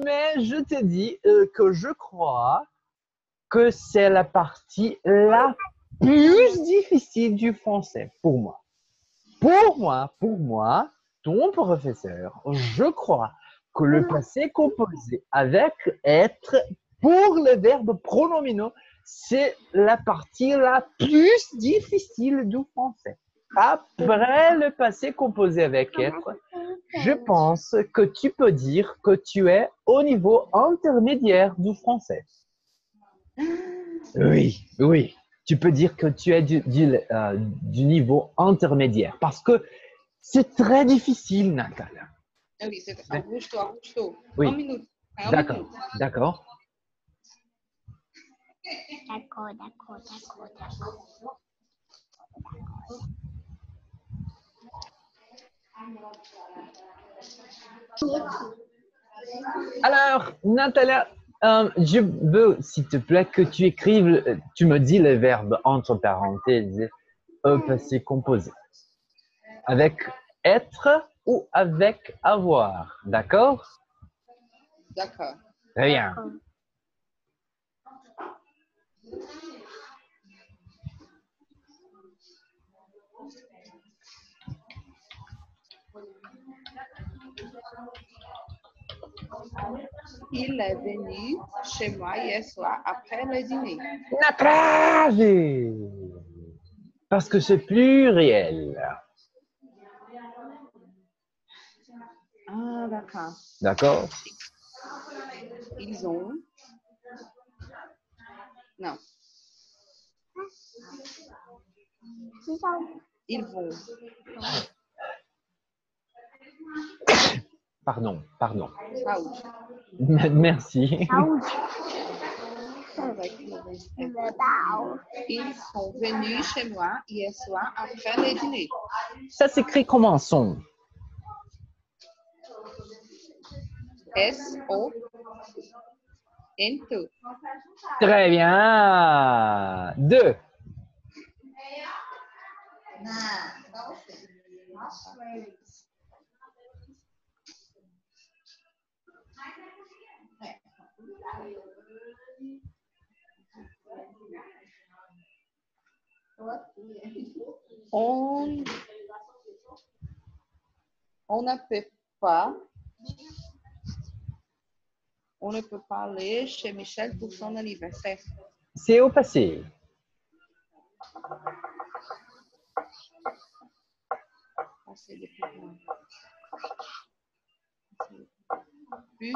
Mais je te dis que je crois que c'est la partie la plus difficile du français pour moi. Pour moi, ton professeur, je crois que le passé composé avec être pour les verbes pronominaux, c'est la partie la plus difficile du français. Après le passé composé avec être, je pense que tu peux dire que tu es au niveau intermédiaire du français. Oui, oui. Tu peux dire que tu es du niveau intermédiaire parce que c'est très difficile, Nathalie. Ah oui, c'est arrange-toi, arrange-toi. Oui. 1 minute. D'accord, d'accord. Alors, Nathalie, je veux, s'il te plaît, que tu écrives, tu me dis les verbes entre parenthèses, passé composé. Avec être ou avec avoir, d'accord? D'accord. Très bien. Il est venu chez moi hier soir après le dîner. Natrage! Parce que c'est pluriel. Ah, d'accord. D'accord? Ils ont. Non. Ils vont. Pardon, pardon. Saúde. Merci. Avec mauvaise tête. Ils sont venus chez moi hier soir après le dîner. Ça s'écrit comment un son? S-O-N-T. Très bien. Deux. On ne peut pas. On ne peut pas aller chez Michel pour son anniversaire. C'est au passé. Passé depuis quand? Puis,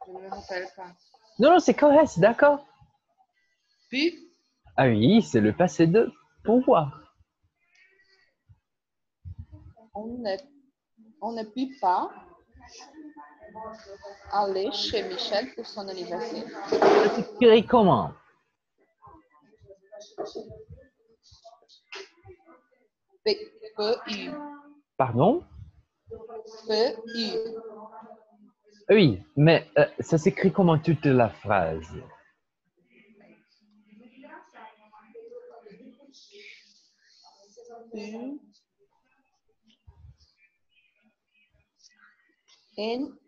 je ne me rappelle pas. Non, non, c'est correct, d'accord. Puis, Ah oui, c'est le passé de pouvoir. on ne peut pas aller chez Michel pour son anniversaire. Ça s'écrit comment? P-E-U. Pardon? P-U. Oui, mais ça s'écrit comment toute la phrase? U. N.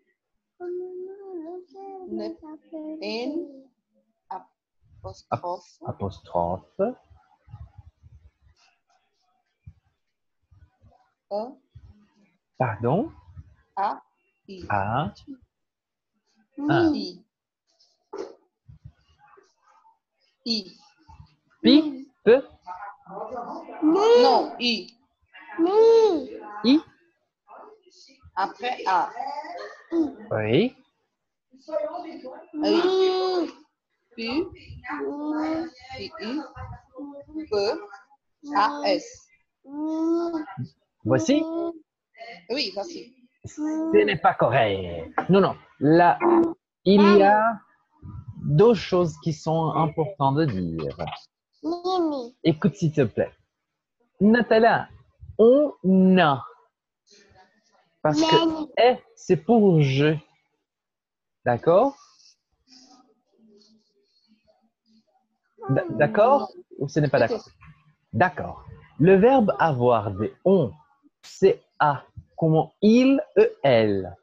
N. Apostrophe. Apostrophe. E. Pardon? A. I. A. I. I. Pi. Pe. Non, I. I. Après A. Oui. I. Pu. I. Pe. A. S. Voici. Oui, voici. Ce n'est pas correct. Non, non. Là, il y a deux choses qui sont importantes de dire. Écoute, s'il te plaît. Nathalie, on a. Parce que est, c'est pour je. D'accord? D'accord? Ou ce n'est pas d'accord? D'accord. Le verbe avoir des on, c'est a. comment il et elle.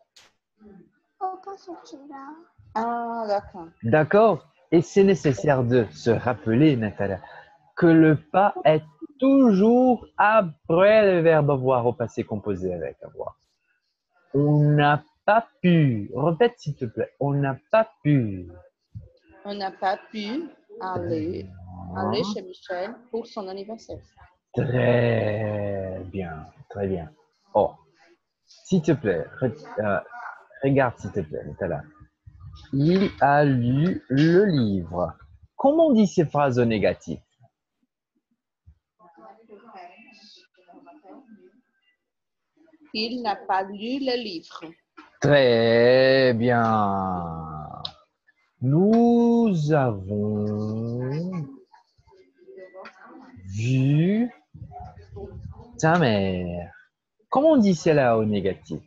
Ah, d'accord. D'accord? Et c'est nécessaire de se rappeler, Nathalie, que le pas est toujours après le verbe avoir au passé composé avec avoir. On n'a pas pu. Répète s'il te plaît. On n'a pas pu. On n'a pas pu aller chez Michel pour son anniversaire. Très bien. Très bien. Oh, s'il te plaît, regarde s'il te plaît, Nathalie. Il a lu le livre. Comment on dit ces phrases au négatif? Il n'a pas lu le livre. Très bien. Nous avons vu ta mère. Comment on dit cela au négatif?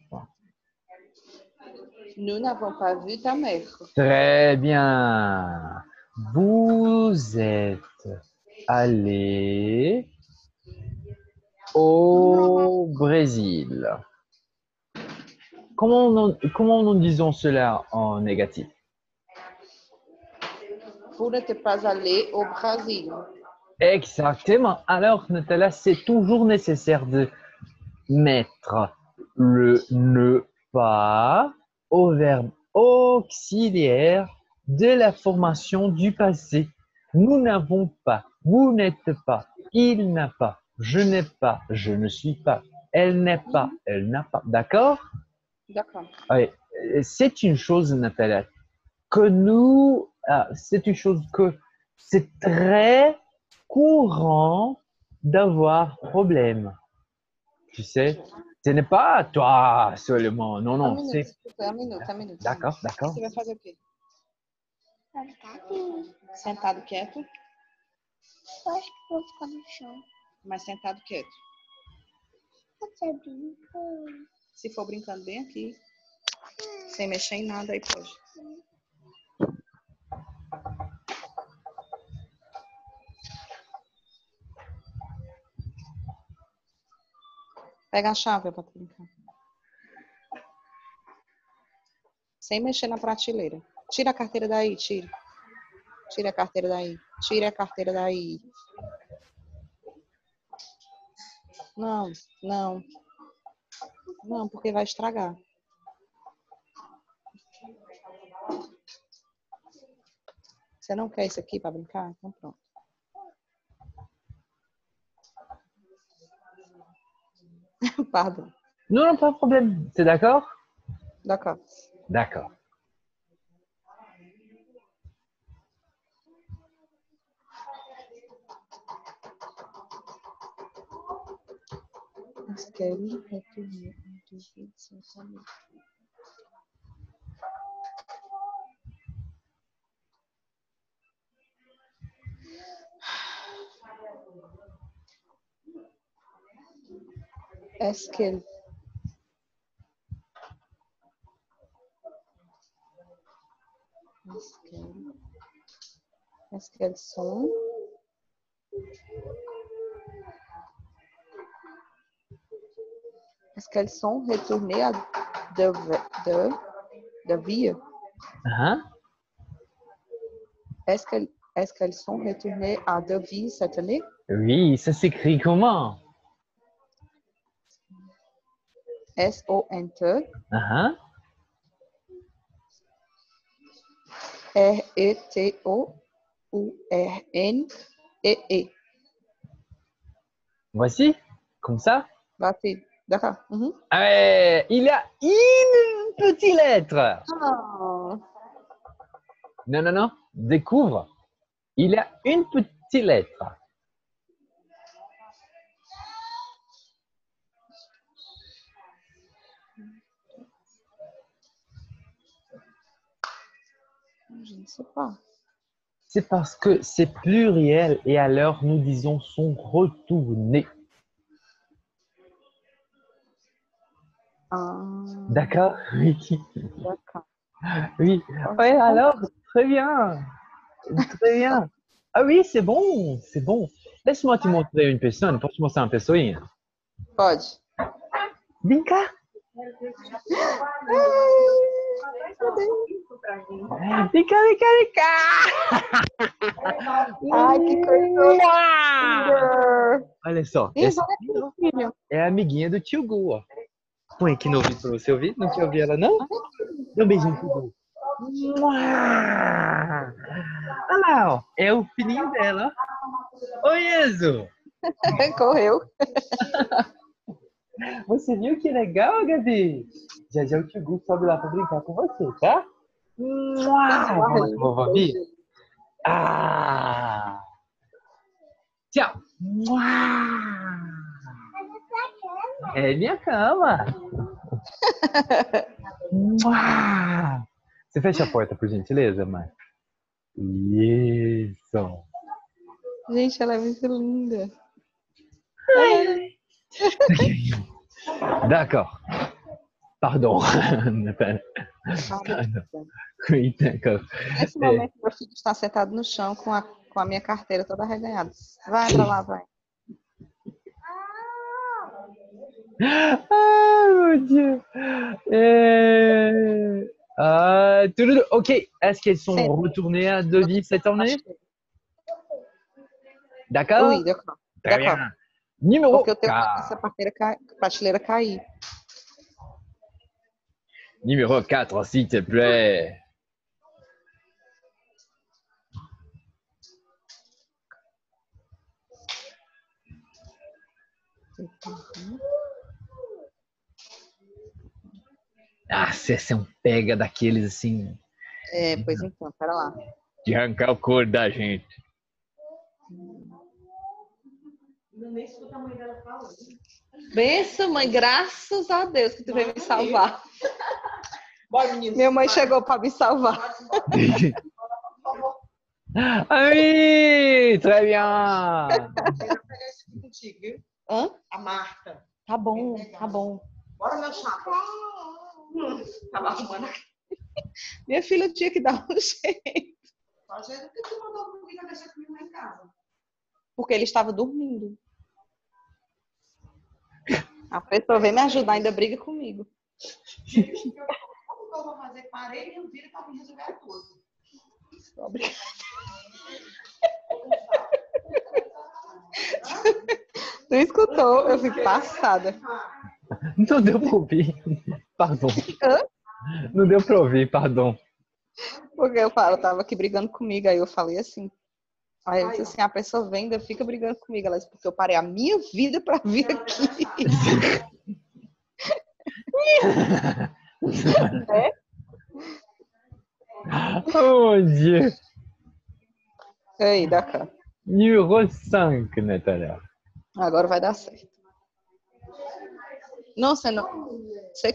Nous n'avons pas vu ta mère. Très bien. Vous êtes allé au Brésil. Comment nous disons cela en négatif? Vous n'êtes pas allé au Brésil. Exactement. Alors, Nathalie, c'est toujours nécessaire de mettre le ne pas au verbe auxiliaire de la formation du passé. Nous n'avons pas, vous n'êtes pas, il n'a pas, je n'ai pas, je ne suis pas, elle n'est pas, elle n'a pas. D'accord? D'accord. Oui. C'est une chose, Nathalie, c'est une chose que c'est très courant d'avoir problème. Tu sais, ce n'est pas toi seulement. Non, non, c'est. Um minuto. D'accord, d'accord. Você vai fazer o quê? Sentado quieto, Eu acho que vou ficar no chão. mas sentado quieto. Você brinca? Se for brincando bem aqui, sem mexer em nada, aí pode. Pega a chave para brincar. Sem mexer na prateleira. Tira a carteira daí, tira. Tira a carteira daí. Tira a carteira daí. Não, não. Não, porque vai estragar. Você não quer isso aqui para brincar? Então pronto. Pardon. Non, non, pas de problème. C'est d'accord? D'accord. D'accord. Est-ce qu'elle retourne en dessous de son famille? Est-ce qu'elle Est-ce qu'elles sont retournées à de vie? Hein? Est-ce qu'elles sont retournées à Deauville cette année? Oui, ça s'écrit comment? S-O-N-T Hein? R-E-T-O-U-R-N-E-E. Voici, comme ça. Vas-y. D'accord. Mhm. Ah ouais, il y a une petite lettre. Oh. Non, non, non. Découvre. Il y a une petite lettre. Je ne sais pas. C'est parce que c'est pluriel et alors nous disons sont retournés. D'accord? Oui. D'accord. Oui. Ouais, alors, très bien. Très bien. Ah oui, c'est bon, c'est bon. Laisse-moi te montrer une personne. Posso mostrar uma pessoinha? Pode. Vem cá. Vem cá, vem cá, vem cá! Ai, que coisa. Olha só, Isso, essa olha aqui, ó, aqui, filho. é a amiguinha do tio Gu, ó. Põe aqui no ouvido pra você ouvir. Não quer ouvir ela, não? Dá um beijinho pro Gu. Olha lá, ó. É o filhinho dela, ó. Oi, Enzo! Correu. Você viu que legal, Gabi? Já já o tio Gu sobe lá pra brincar com você, tá? Vamos lá, vovó Bi? Ah! Tchau! É minha cama! Você fecha a porta, por gentileza, mãe? Isso! Gente, ela é muito linda. D'accord. Pardon. Pardon. Oui, d'accord. Nesse momento, meu filho está sentado no chão com a minha carteira toda arreganhada. Vai pra lá, vai. Ah, mon Dieu. Ok. Est-ce qu'elles sont Senta. retournées à Deauville cette année? D'accord? Oui, d'accord. Très D'accord. bien. Numéro Porque eu tenho medo 4. dessa prateleira cair. Numéro 4, s'il te plaît. Ah, esse é um pega daqueles assim, É, pois então, pera lá. de arrancar o couro da gente. Benção, mãe, graças a Deus que tu veio me salvar. Minha mãe chegou para me salvar. Ah oui, très bien. Contigo, viu? Hã? A Marta. Tá bom, tá bom. Bora, meu chapa. Tava arrumando aqui. Minha filha tinha que dar um jeito. Só jeito que tu mandou comigo deixar comigo lá em casa. Porque ele estava dormindo. A pessoa vem me ajudar, ainda briga comigo. O que eu vou fazer? Parei e o vira pra me resolver a coisa. Obrigada. Tu escutou? Eu fiquei passada. Não deu pra ouvir. Pardon. Hã? Não deu pra ouvir, pardon. Porque eu tava aqui brigando comigo, aí eu falei assim. Aí eu disse assim, a pessoa vem e ainda fica brigando comigo. Ela disse, porque eu parei a minha vida pra vir aqui. Né? Oh mon Dieu. Aí, dá cá. Numéro 5, Natalia. Agora vai dar certo. Non, c'est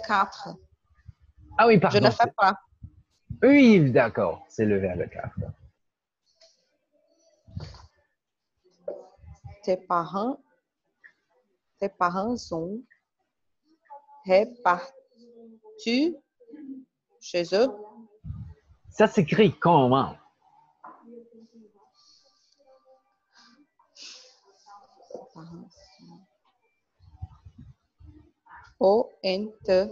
4. Ah oui, Je pardon. ne fais pas. Oui, d'accord. C'est le verbe 4. Tes parents ont réparti chez eux. Ça s'écrit comment? O-N-T.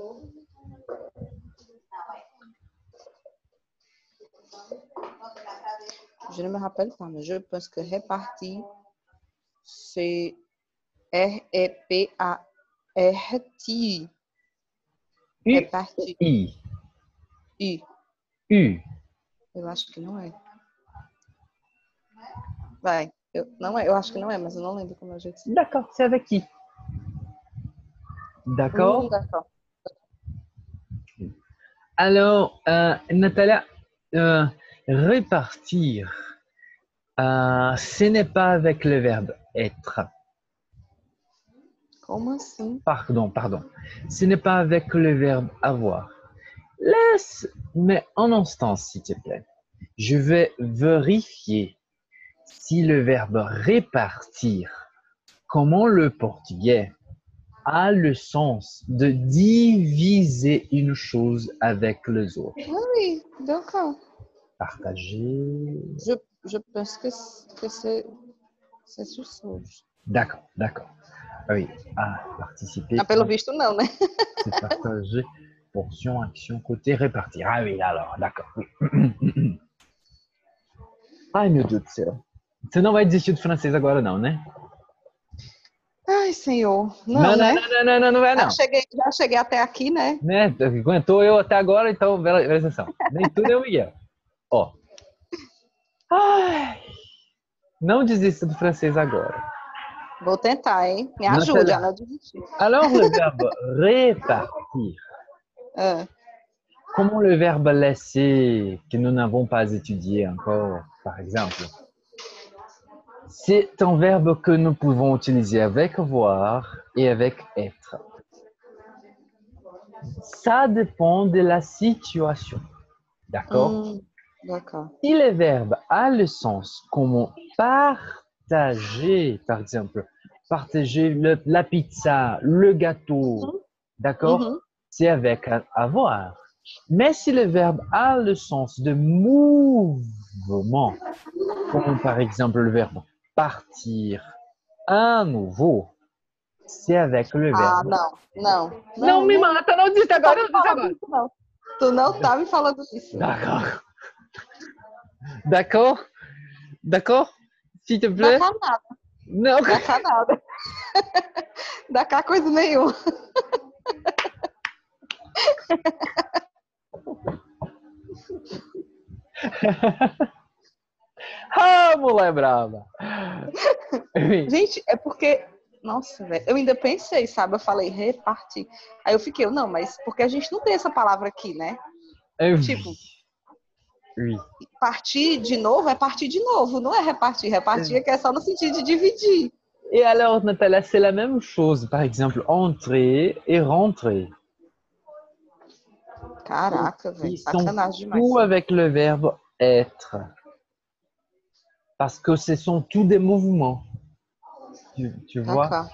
Je ne me rappelle pas, mais je pense que réparti, c'est R-E-P-A-R-T. Réparti. U. I. U. Eu acho que não é. Vai. Não é, eu acho que não é, mas eu não lembro como a gente. D'accord, c'est avec qui? D'accord. D'accord. Alors, Natalia, répartir, ce n'est pas avec le verbe être. Como assim? Pardon. Ce n'est pas avec le verbe avoir. Laisse-moi un instant, s'il te plaît. Je vais vérifier si le verbe répartir, comment le portugais, a le sens de diviser une chose avec les autres. Oui, d'accord. Partager. Je pense que c'est ce chose. D'accord. Ah oui. Ah, participer. Ah, pelo visto, não, né? C'est partager. Portion, action, côté, répartir. Ah oui, alors, d'accord. Oui. Ai, meu Deus do céu. Você não vai desistir do francês agora, não, né? Ai, senhor. Não, Não, não, né? não, não, não, não, não vai, não. Já cheguei até aqui, né? Né? Aguentou eu até agora, então, presta atenção. Nem tudo é o Miguel. Ó. Ai, não desista do francês agora. Vou tentar, hein? Me Não, ajude tá a lá. não desistir. Alors, le verbe répartir. Ah, Comment le verbe laisser, que nous n'avons pas étudié encore, par exemple? C'est un verbe que nous pouvons utiliser avec voir et avec être. Ça dépend de la situation. D'accord? d'accord. Si le verbe a le sens comme partager, par exemple, partager la pizza, le gâteau, d'accord? Mhm. C'est avec avoir. Mais si le verbe a le sens de mouvement, comme par exemple le verbe partir à nouveau, c'est avec le Ah, verbe. não, não. Não me mata, não desista Tu tá agora, me não desista falando agora. isso, não. Tu não tá me falando isso. D'accord. D'accord? D'accord? S'il te Dá plaît? cá nada. Não. Dá cá nada. Dá cá coisa nenhuma. Ah, mulher brava. Oui. Gente, é porque. Nossa, velho. Eu ainda pensei, sabe? Eu falei repartir. Aí eu fiquei, não, mas porque a gente não tem essa palavra aqui, né? Tipo, Oui. partir de novo é partir de novo, não é repartir. Repartir é que é só no sentido de dividir. Et alors, Natalia, c'est la même chose. Par exemple, entrer et rentrer. Caraca, velho. Ils sont Sacanagem demais. tous avec le verbe être. Parce que ce sont tous des mouvements. Tu vois? D'accord.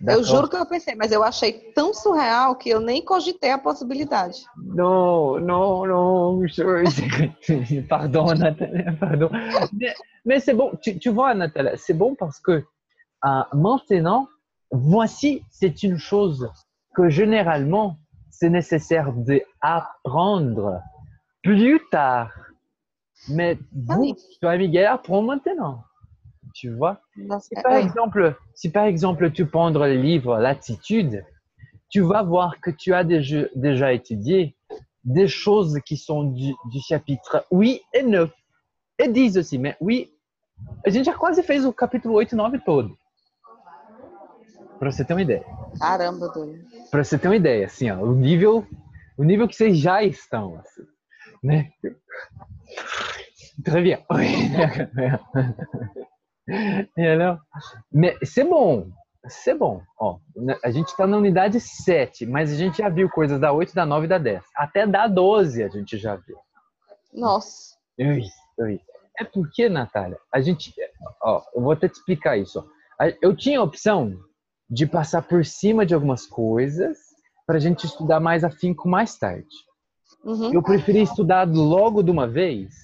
Eu D'accord? juro que eu pensei, mas eu achei tão surreal que eu nem cogitei a possibilidade. Non, non, non. Pardon, Natalia, pardon. Mais c'est bon, tu vois, Natalia, c'est bon parce que maintenant, voici, c'est une chose que généralement, c'est nécessaire d'apprendre plus tard. Mais vous, toi et Miguel, apprends maintenant. Tu vois? Si par exemple, tu prends le livre L'attitude, tu vas voir que tu as déjà étudié des choses qui sont du chapitre 8 et 9. E 10 aussi, mais oui, a gente já quase fez o capítulo 8 e 9 todo. Para você ter uma ideia. Caramba, doido. Para você ter uma ideia, assim, ó, o nível que vocês já estão, assim, né? Très bien. E alors, mais c'est bon. C'est bon. Ó, a gente está na unidade 7, mas a gente já viu coisas da 8, da 9 e da 10. Até da 12 a gente já viu. Nossa. Oui. É porque, Natália, a gente... Ó, eu vou até te explicar isso. Ó. Eu tinha a opção de passar por cima de algumas coisas para a gente estudar mais afinco mais tarde. Uhum. Eu preferi estudar logo de uma vez,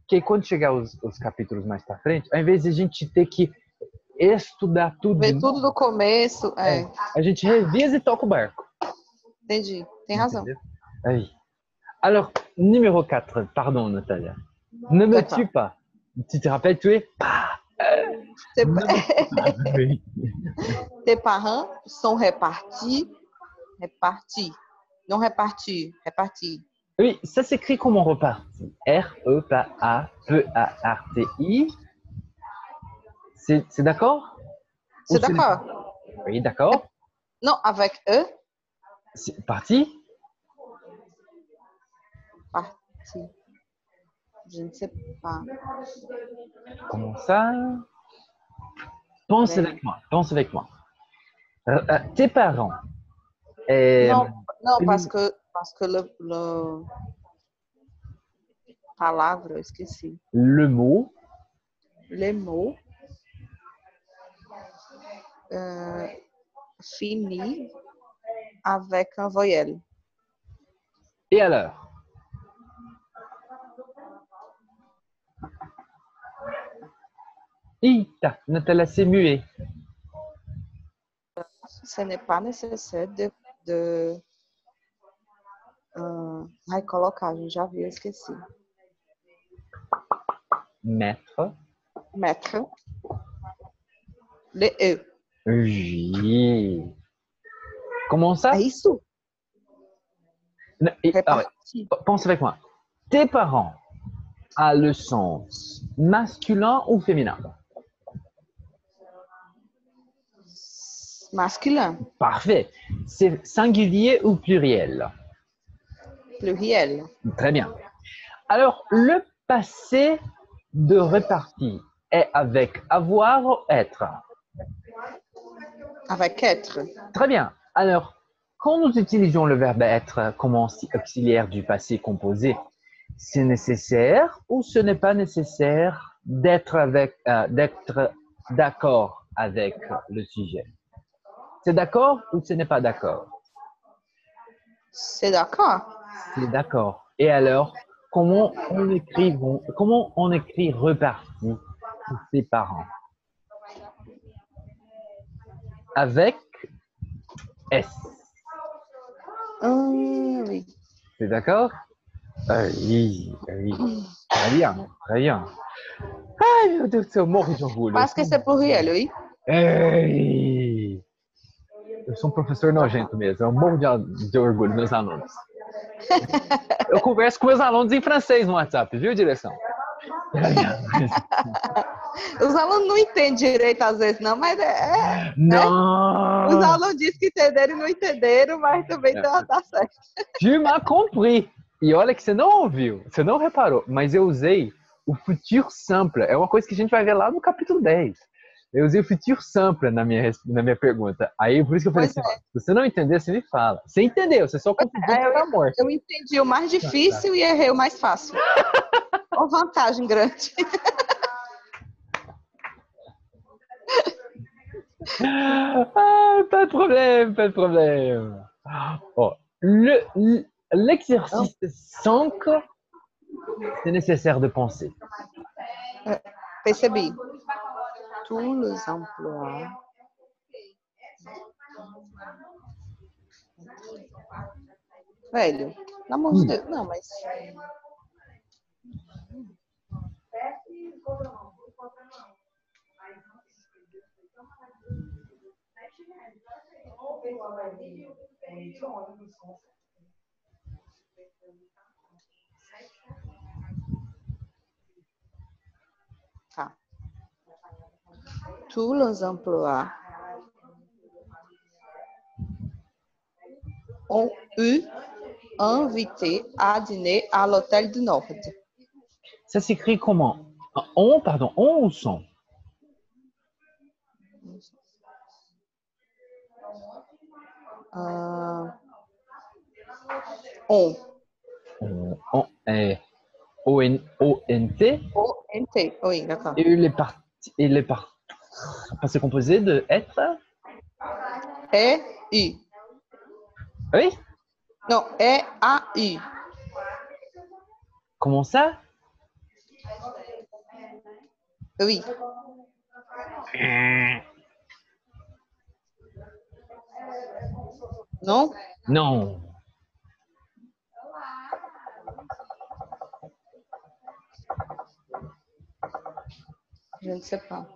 que aí quando chegar os capítulos mais para frente, ao invés de a gente ter que estudar tudo de Ver novo, tudo do começo. É. a gente revisa e toca o barco. Entendi. Tem razão. Entendeu? Aí. Alors, numéro 4, pardon, Natalia. Ne me D'accord. tue pas. Tu te rappelles, tu es... Oui. Tes parents sont répartis. Répartis. Non répartis. Répartis. Oui, ça s'écrit comme on repartit. R-E-P-A-P-A-R-T-I. C'est d'accord? C'est Ou c'est- d'accord. Oui, d'accord. Non, avec eux. C'est parti. Partis. Je ne sais pas. Comment ça? Pense Mais- avec moi. Pense avec moi. Tes parents. Non, non, une- parce que le palavra, eu esqueci. Le mot. Les mots finit avec un voyelle. Et alors? Ita, Natalia, c'est muet. Ce n'est pas nécessaire de ai, colocar, a gente já viu, eu esqueci. Mettre. Mettre. Le E. Oui. Comment ça? É isso? Non, ah ouais, Repartir. pense avec moi. Tes parents a le sens masculin ou féminin? Masculin. Parfait. C'est singulier ou pluriel? Pluriel. Très bien. Alors, le passé de répartie est avec avoir ou être? Avec être. Très bien. Alors, quand nous utilisons le verbe être comme auxiliaire du passé composé, c'est nécessaire ou ce n'est pas nécessaire d'être d'accord avec le sujet? C'est d'accord ou ce n'est pas d'accord? C'est d'accord. C'est d'accord. Et alors, comment on écrit repartie pour ses parents? Avec S. Oui. C'est d'accord? Oui, oui. Très bien, très bien. Ai, meu Deus do céu, morro de orgulho. Parce que c'est pluriel, oui. Ei! Eu sou um professor nojento mesmo. Eu morro de orgulho dos meus alunos. Eu converso com meus alunos em francês no WhatsApp, viu, direção? Os alunos não entendem direito às vezes, não, mas Não! os alunos dizem que entenderam e não entenderam, mas também dá certo. Tu m'as compris. E olha que você não ouviu, você não reparou, mas eu usei o futur simple. É uma coisa que a gente vai ver lá no capítulo 10. Eu usei o futur simple na minha pergunta. Aí, por isso que eu falei assim, ó, se você não entender, você me fala. Você entendeu, você só confundiu com a morte. Eu entendi o mais difícil e errei o mais fácil. Uma vantagem grande. Ah, pas de problème, pas de problème. Oh, l'exercice 5, c'est nécessaire de penser. Percebi. Tous les emplois. Velho, pelo amor de Deus. Não, mas... Tá. Tous les emplois ont eu invité à dîner à l'hôtel du Nord. Ça s'écrit comment? On, pardon, on ou son? On. O-N-T. O-N-T, oui, d'accord. Et les passé composé de être? E-U. Oui? Non, E-A-U. Comment ça? Oui. Non? Non. Je ne sais pas.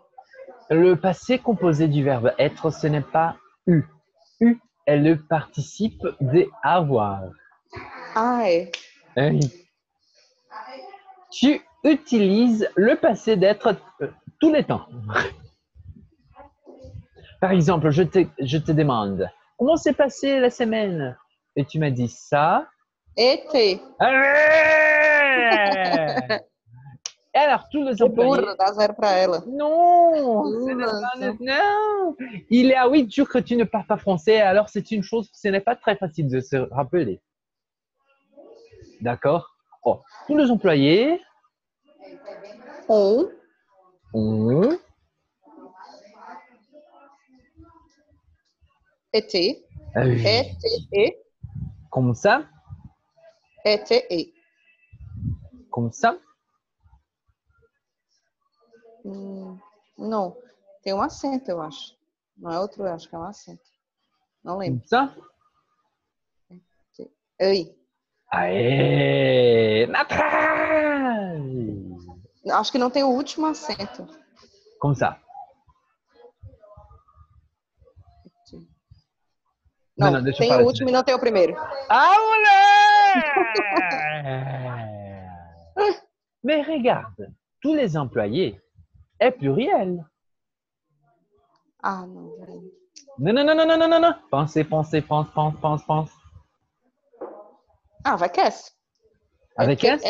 Le passé composé du verbe être, ce n'est pas U. U est le participe de avoir. Ah, é. Oui. Tu utilises le passé d'être tous les temps. Par exemple, je te demande, comment s'est passée la semaine? Et tu m'as dit ça. E-T. Et alors, tous les Que employés... burro, dá zero pra ela. Non, Nossa. non. Il est à 8 jours que tu ne parles pas français, alors c'est une chose, ce n'est pas très facile de se rappeler. D'accord? Oh, tous les employés On. E-T. E-T-E. Comme ça, E-T-E. comme ça. Não, tem um acento, eu acho. Não é outro, eu acho que é um acento. Não Comme lembro. ça? Ei. Aê! Na trave! Acho que não tem o último acento. Comme ça. Não, não, deixa eu tem falar o isso último daí. e não tem o primeiro. Ah, moleque! Mais regarde, tous les employés est pluriel. Ah, não, velho. Non, non, non, non, non, non, non, non. Pensez, pensez, pense, pense, pense, pense. Ah, vai que é essa. Avec É, S?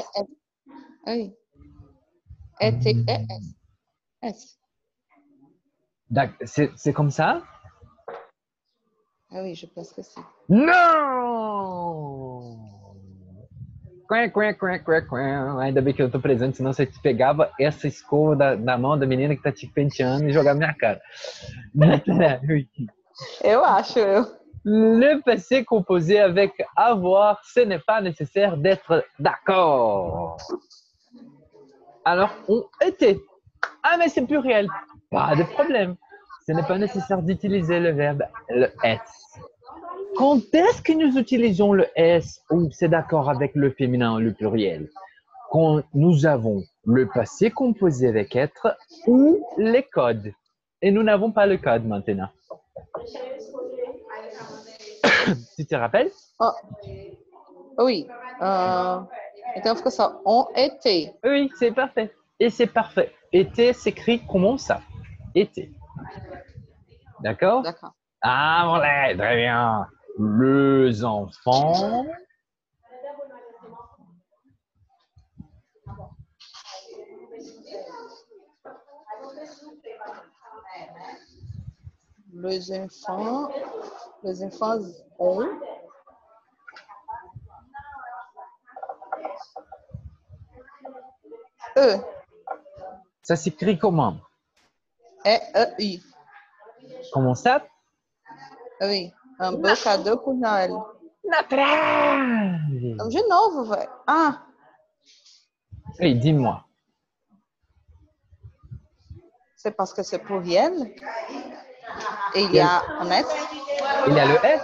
Aí. É T, é S. S. C'est comme ça? Aí, je pense que sim. Não! Quém, quém, quém, quém, quém. Ainda bem que eu tô presente, senão você pegava essa escova da mão da menina que tá te penteando e jogava na minha cara. Eu acho, Le passé composé avec avoir, ce n'est pas nécessaire d'être d'accord. Alors, on était. Ah, mais c'est pluriel. Pas de problème. Ce n'est pas nécessaire d'utiliser le verbe le S. Quand est-ce que nous utilisons le S ou c'est d'accord avec le féminin ou le pluriel? Quand nous avons le passé composé avec être ou les codes. Et nous n'avons pas le code maintenant. Tu te rappelles? Oh. Oui. Então fica só on été. Oui, c'est parfait. Et c'est parfait. Été s'écrit comment ça? Été. D'accord? D'accord. Ah, voilà, très bien. Les enfants. Les enfants ont. E. Ça s'écrit comment? E-E-I. Comment ça? Oui. Ambassadeur por Noël. Na trave! Então, de novo, velho. Ah, Oui, dis-moi. c'est parce que c'est pluriel? Et il y a un S? Il y a le S?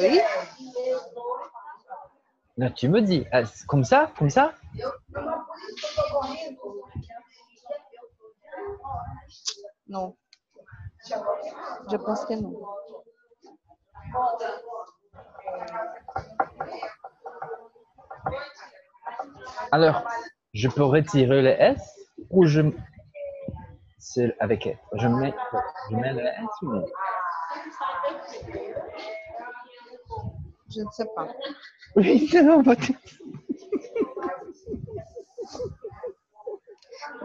Oui. Non, tu me dis. Comme ça? Comme ça? Non. Je pense que non. Alors, je peux retirer le S ou je. C'est avec être. Je mets le S ou non? Je ne sais pas. Oui, c'est bon.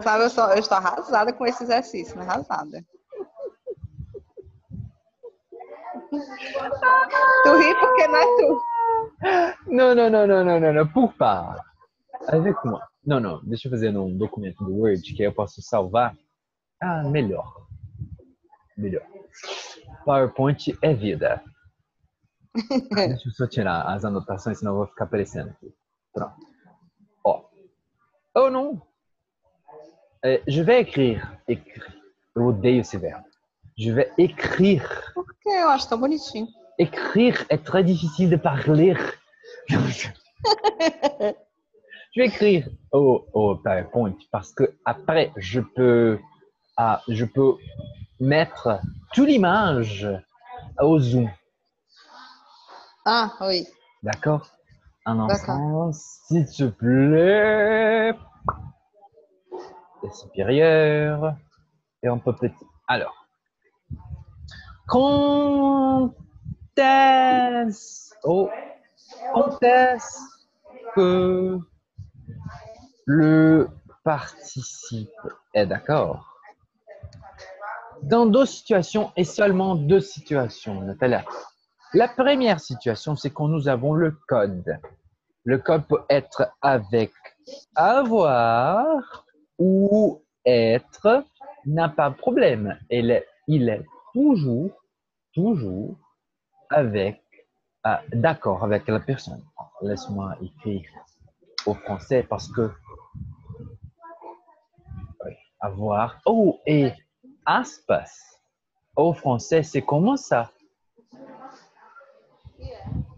Sabe, eu estou arrasada com esse exercício, né? Arrasada. Tu ri porque não é tu. Non, non, non, non, non, non, non, por favor. Avec moi. Não, não, deixa eu fazer num documento do Word que aí eu posso salvar. Ah, melhor. Melhor. PowerPoint é vida. Deixa eu só tirar as anotações, senão eu vou ficar aparecendo aqui. Pronto. Ó. Oh, não. Je vais écrire. Écrire. Eu odeio esse verbo. Je vais écrire. Por que eu acho tão bonitinho? Écrire est très difficile de parler. Je vais écrire au PowerPoint parce que après je peux mettre toute l'image au zoom. Ah, oui. D'accord? Un D'accord. instant, s'il te plaît. Et supérieur. Et un peu petit. Alors. Quand est-ce que le participe est d'accord? Dans deux situations et seulement deux situations, Natalia. La première situation, c'est quand nous avons le code. Le code peut être avec avoir ou être, n'a pas de problème. Il est toujours avec, d'accord avec la personne. Laisse-moi écrire au français parce que avoir. Oh, et aspas. Au français, c'est comment ça?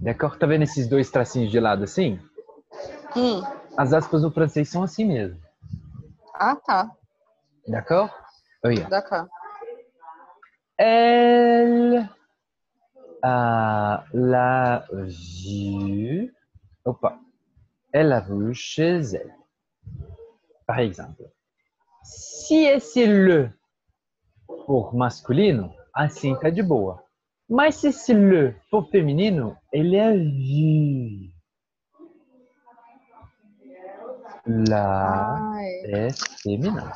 D'accord? Tá vendo esses dois tracinhos de lado assim? As aspas no francês são assim mesmo. Ah, tá. D'accord? Olha. D'accord. Elle l'a vu. Opa. Elle l'a vu chez elle. Par exemple. Se esse le for masculino, assim tá de boa. Mas se esse le for feminino, ele é vu. Lá Ah, é. é feminino.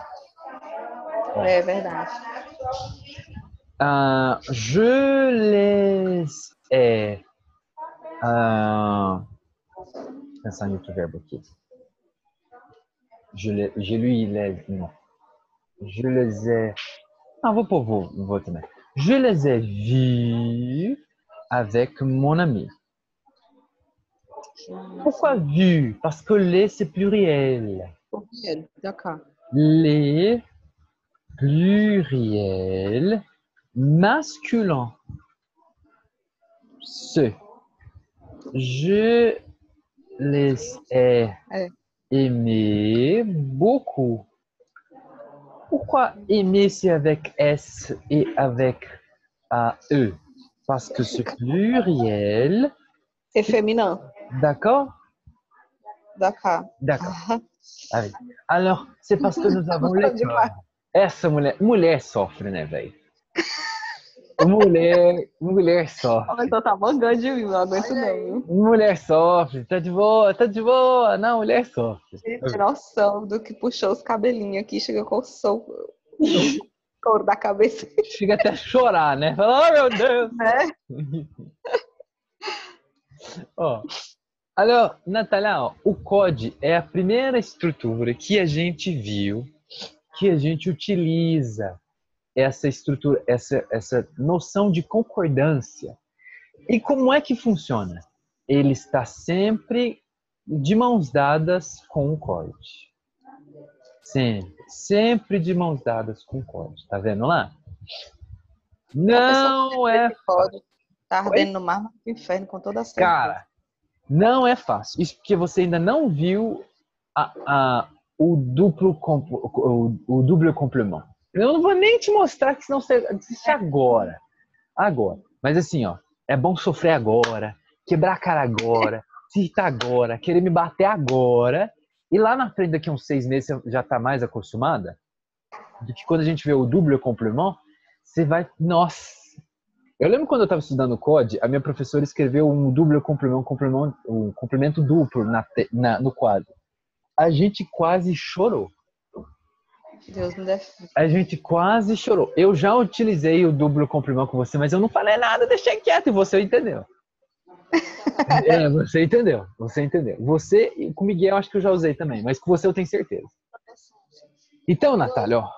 É verdade. Je les ai. Pensando em outro verbo aqui. Je lui les. Non. Je les ai. Ah, vou também. Je les ai vus avec mon ami. Pourquoi vu? Parce que les, c'est pluriel. D'accord. Les pluriel masculin. Ce. Je les ai aimés beaucoup. Pourquoi aimer c'est avec S et avec E? Parce que c'est pluriel. C'est féminin. D'accord? D'accord. D'accord. Allez. Alors, c'est parce que nous avons Gostou l'école. demais. Essa mulher sofre, né, velho? Mulher sofre. A pessoa tá mangando de mim, não aguento não, viu? Mulher sofre. Tá de boa, tá de boa. Não, mulher sofre. Tem noção do que puxou os cabelinhos aqui, chega com o couro da cabeça, Chega até a chorar, né? Fala, oh, meu Deus. né? Ó. Alors, Natália, ó, o COD é a primeira estrutura que a gente viu, que a gente utiliza essa estrutura, essa noção de concordância. E como é que funciona? Ele está sempre de mãos dadas com o COD. Sempre de mãos dadas com o COD. Tá vendo lá? Não é fácil. Tá ardendo no mar, no inferno, com toda a certeza. Cara, não é fácil. Isso porque você ainda não viu o duplo complemento. Eu não vou nem te mostrar, que senão você assiste agora. Mas assim, ó, é bom sofrer agora, quebrar a cara agora, se irritar agora, querer me bater agora. E lá na frente, daqui a uns 6 meses, você já tá mais acostumada. Do que quando a gente vê o double complemento, você vai... Nossa! Eu lembro quando eu estava estudando COD, a minha professora escreveu um double complemento, um complemento duplo no quadro. A gente quase chorou. Deus me defenda. A gente quase chorou. Eu já utilizei o duplo complemento com você, mas eu não falei nada, deixei quieto e você entendeu. Você entendeu. Você e com o Miguel acho que eu já usei também, mas com você eu tenho certeza. Então, Natália, ó,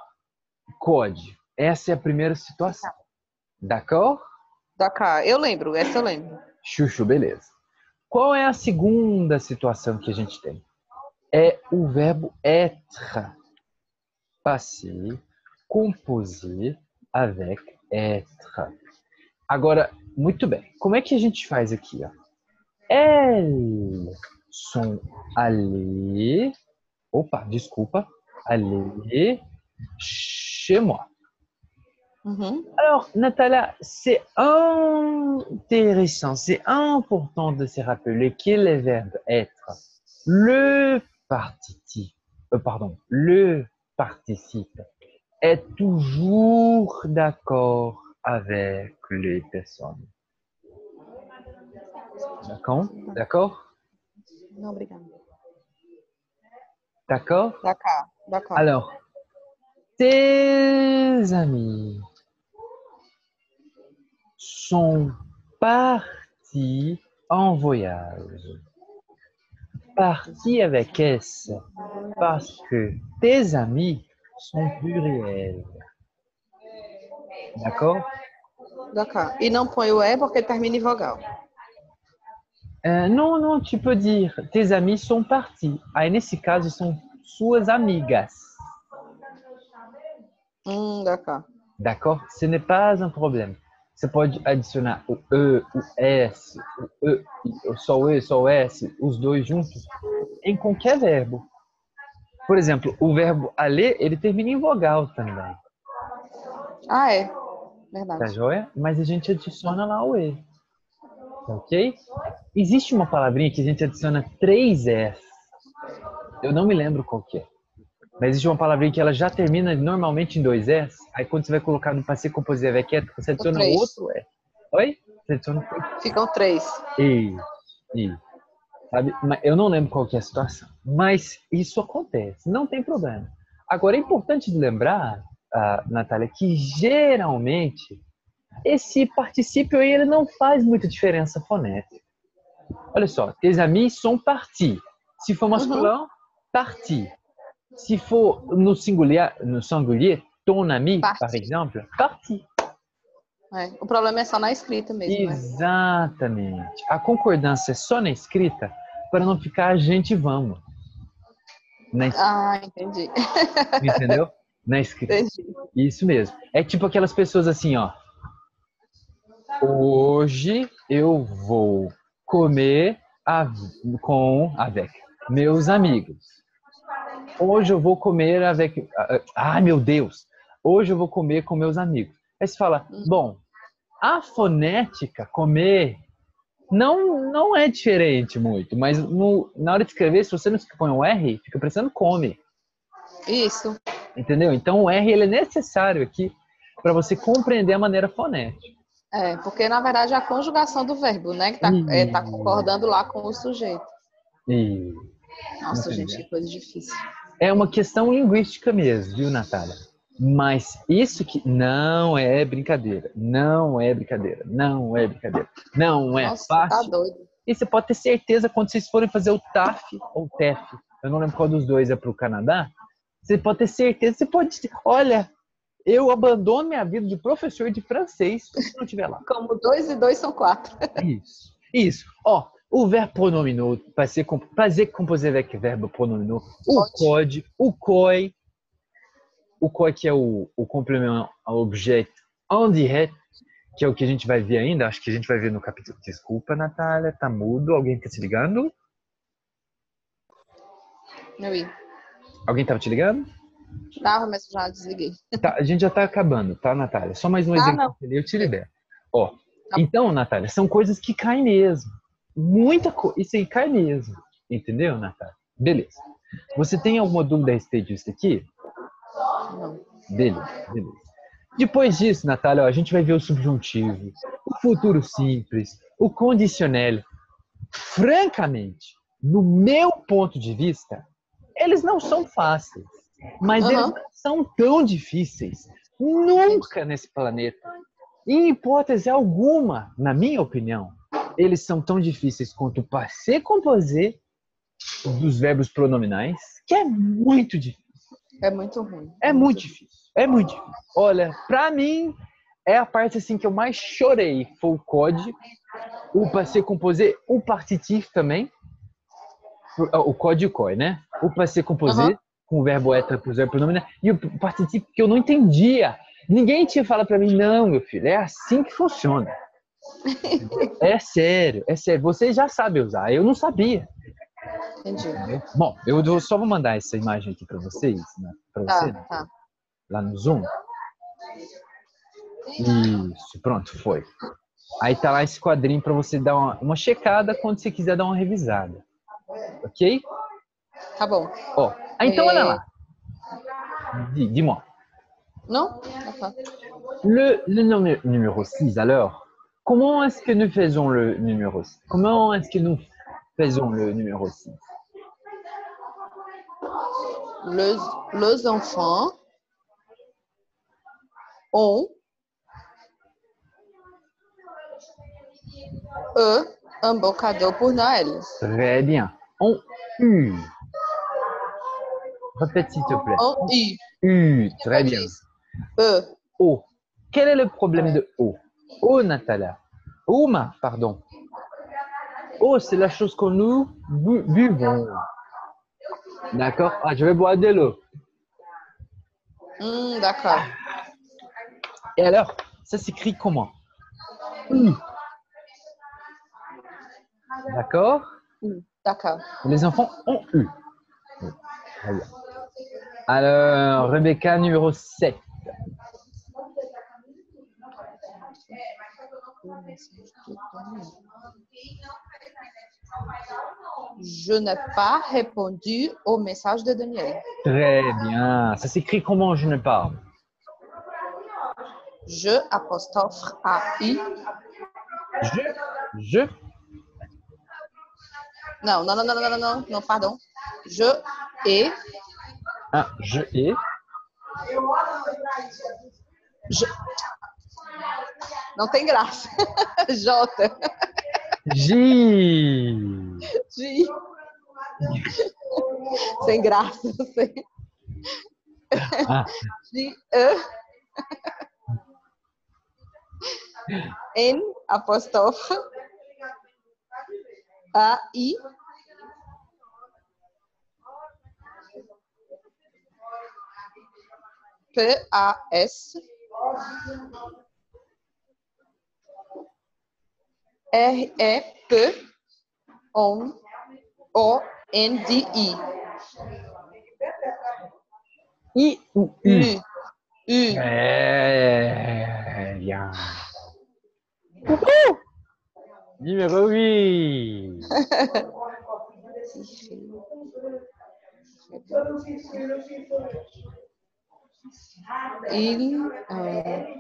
COD, essa é a primeira situação. D'accord? D'accord, eu lembro, essa eu lembro. Chuchu, beleza. Qual é a segunda situação que a gente tem? É o verbo être. Passé, composé avec être. Agora, muito bem. Como é que a gente faz aqui? Ó? Elles sont allées... Opa, desculpa. Allées chez moi. Alors, Natalia, c'est intéressant, c'est important de se rappeler que le verbe être, le participe est toujours d'accord avec les personnes. D'accord? Não, obrigada. D'accord? D'accord. Alors, tes amis sont partis en voyage. Partis avec S, parce que tes amis sont pluriels. D'accord? D'accord. E não põe o E porque termina em vogal. Non, tu peux dire tes amis sont partis. Aí, nesse caso, são suas amigas. D'accord. D'accord? Ce n'est pas un problème. Você pode adicionar o E, o S, o E, só o E, só o S, os dois juntos, em qualquer verbo. Por exemplo, o verbo aller, ele termina em vogal também, Ah, é. tá Verdade. joia? Mas a gente adiciona lá o E, ok? Existe uma palavrinha que a gente adiciona 3 S. Eu não me lembro qual que é. Mas existe uma palavrinha que ela já termina normalmente em 2 S. Aí quando você vai colocar no passé composé avec être, você O adiciona 3. outro S. Oi? Você adiciona Ficam 3. Isso. Sabe? Eu não lembro qual que é a situação. Mas isso acontece. Não tem problema. Agora, é importante lembrar, Natália, que geralmente esse particípio aí ele não faz muita diferença fonética. Olha só. Tes amis sont partis. Se for masculin, parti. Se for no singulier, ton ami, Parti. par exemple, parti. É. O problema é só na escrita mesmo, né? Exatamente. A concordância é só na escrita para não ficar a gente vamos. Ah, entendi. Entendeu? Na escrita. Entendi. Isso mesmo. É tipo aquelas pessoas assim, ó. Hoje eu vou comer avec meus amigos. Hoje eu vou comer avec... Ai, meu Deus! Hoje eu vou comer com meus amigos. Aí você fala, bom, a fonética, comer, não é diferente muito, mas na hora de escrever, se você não põe um R, fica parecendo come. Isso. Entendeu? Então o R ele é necessário aqui para você compreender a maneira fonética. É, porque na verdade é a conjugação do verbo, né? Que tá concordando lá com o sujeito. Nossa, Entendeu? gente, que coisa difícil. É uma questão linguística mesmo, viu, Natália? Mas isso que não é brincadeira. Não é brincadeira. Não é brincadeira. Não é Nossa, fácil. tá doido. E você pode ter certeza quando vocês forem fazer o TAF ou o TEF, eu não lembro qual dos dois é para o Canadá, você pode ter certeza, você pode... Olha, eu abandono minha vida de professor de francês se não estiver lá. Como 2 e 2 são 4. Isso. Ó, o verbo pronominal, prazer composé avec verbo pronominal, o code, o COI que é o complemento ao objeto indirect, que é o que a gente vai ver ainda, acho que a gente vai ver no capítulo. Desculpa, Natália, tá mudo, alguém tá te ligando? Oui. Alguém tava te ligando? Tava, mas já desliguei. Tá, a gente já tá acabando, tá, Natália? Só mais um exemplo e eu te libero. Ó, então, Natália, são coisas que caem mesmo. Muita coisa, isso aí cai mesmo. Entendeu, Natália? Beleza. Você tem alguma dúvida a respeito disso aqui? Não. Beleza. Depois disso, Natália, ó, a gente vai ver o subjuntivo, o futuro simples, o condicional. Francamente, no meu ponto de vista, eles não são fáceis, mas eles não são tão difíceis nunca nesse planeta. Em hipótese alguma, na minha opinião, eles são tão difíceis quanto o passé composé dos verbos pronominais, que é muito difícil. É muito ruim. É muito difícil. Olha, pra mim, é a parte assim que eu mais chorei. Foi o code, o passé composé, o partitif também. O code e o coi, né? O passé composé, com o verbo être para o verbo pronominal. E o partitif que eu não entendia. Ninguém tinha falado pra mim, não, meu filho, é assim que funciona. É sério. Você já sabe usar, eu não sabia. Entendi. Bom, eu só vou mandar essa imagem aqui para vocês, né? Para você, né? Tá. Lá no Zoom. Isso, pronto, foi. Aí tá lá esse quadrinho para você dar uma checada quando você quiser dar uma revisada. Ok? Tá bom. Ó, então olha lá. Dis-moi. Non? Le numéro 6, alors, comment est-ce que nous faisons le numéro 6? Comment est-ce que nous faisons le numéro 6? Les enfants ont un beau cadeau pour Noël. Très bien. Ont eu. Répète s'il te plaît. Ont eu. Eu, très bien. O. Quel est le problème de O? O, Natalia. Uma, pardon. O, c'est la chose que nous buvons. D'accord? Ah, je vais boire de l'eau. D'accord. Et alors, ça s'écrit comment? U. D'accord? D'accord. Les enfants ont U. Oui, très bien. Alors, Rebecca, numéro 7. Je n'ai pas répondu au message de Daniel. Très bien. Ça s'écrit comment je ne parle? Je apostrophe AI. Je. Non, non, non, non, non, non, non, non, pardon. Je et Ah, je et. je. Não tem graça. J. J. J. Sem graça, eu sei. Ah, J, E. N, apostrophe. A, I. P, A, S. R, E, P. O, N, D, I. I ou U? U. U. Très bien. Numéro 8.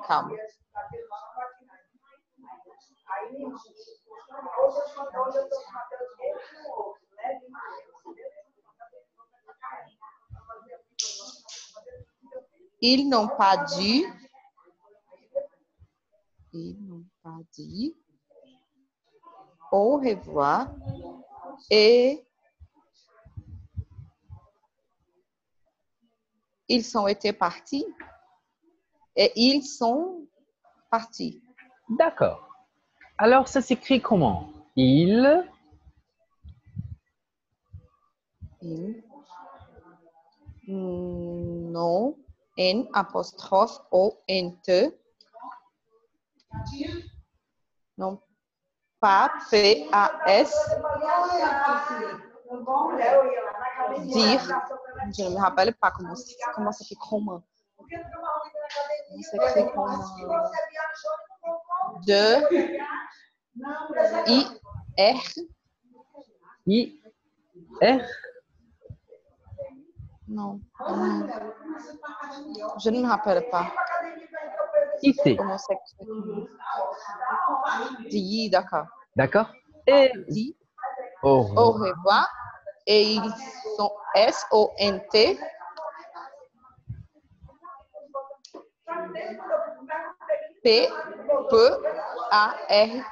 Calma. Il n'ont pas dit. Ils n'ont pas dit. Au revoir. Et ils sont été partis. Et ils sont partis. D'accord. Alors, ça s'écrit comment? Il. Ils. Non. N apostrophe O N T. Non. Pas P A S. Dire. Je ne me rappelle pas comment s'écrit comment. Comment s'écrit comment. De. I. R. I. R. Non. Je ne me rappelle pas. IT. Comment s'écrit. Dit, d'accord. D'accord? Et Dit. au Au revoir. revoir. Et ils sont S-O-N-T. P, P, A, R,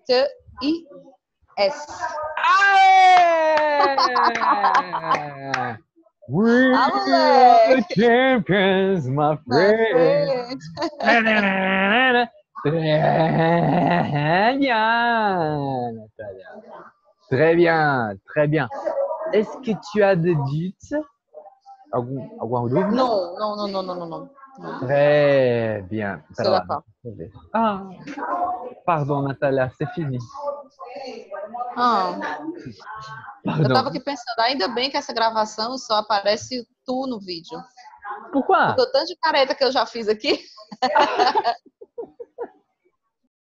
T, I, S. Ah! We Ah, are the moleque! champions, my friend. Très bien, Natalia. Très bien, très bien. Est-ce que tu as des doutes? Algum dúvida? Non, non, non, non, non, non, non. Non. Très bien. C'est Pera lá, d'accord. deixa eu ver. Ah, pardon, Natalia, c'est fini. Ah, eu Pardon. tava aqui pensando, ainda bem que essa gravação só aparece tu no vídeo. Pourquoi? Porque o tanto de careta que eu já fiz aqui.